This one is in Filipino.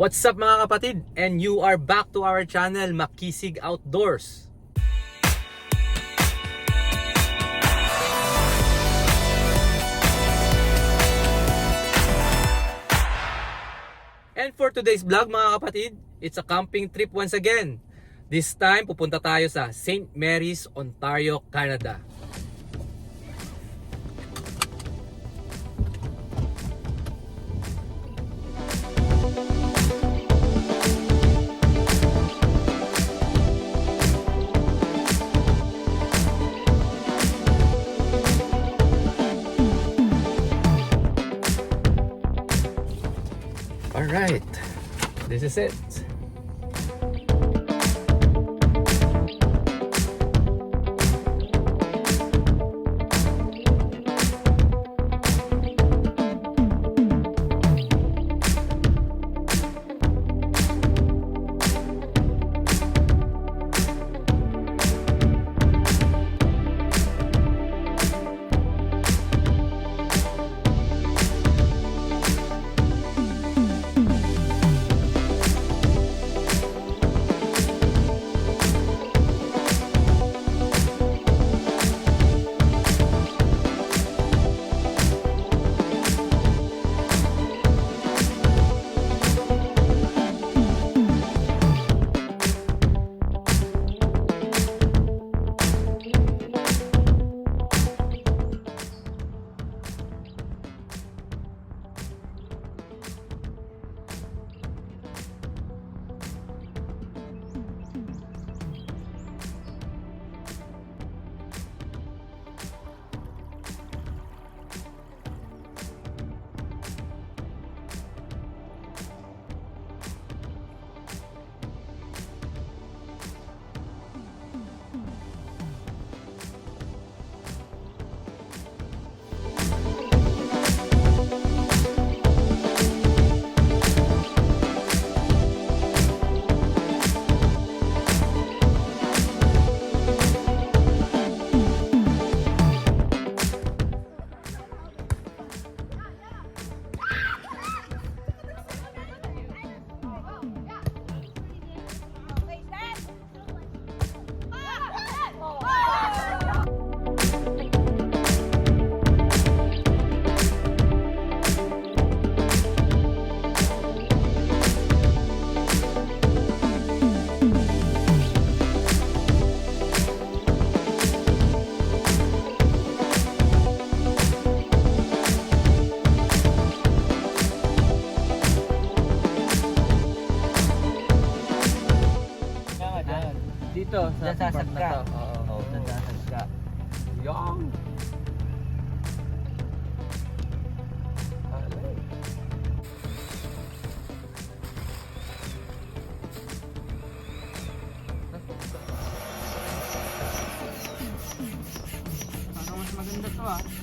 What's up mga kapatid? And you are back to our channel, Makisig Outdoors. And for today's vlog mga kapatid, it's a camping trip once again. This time, pupunta tayo sa St. Mary's, Ontario, Canada. Alright, this is it. Dito sa part na to. Oo, Nasasagka. Yung. Parang mas maganda to ah.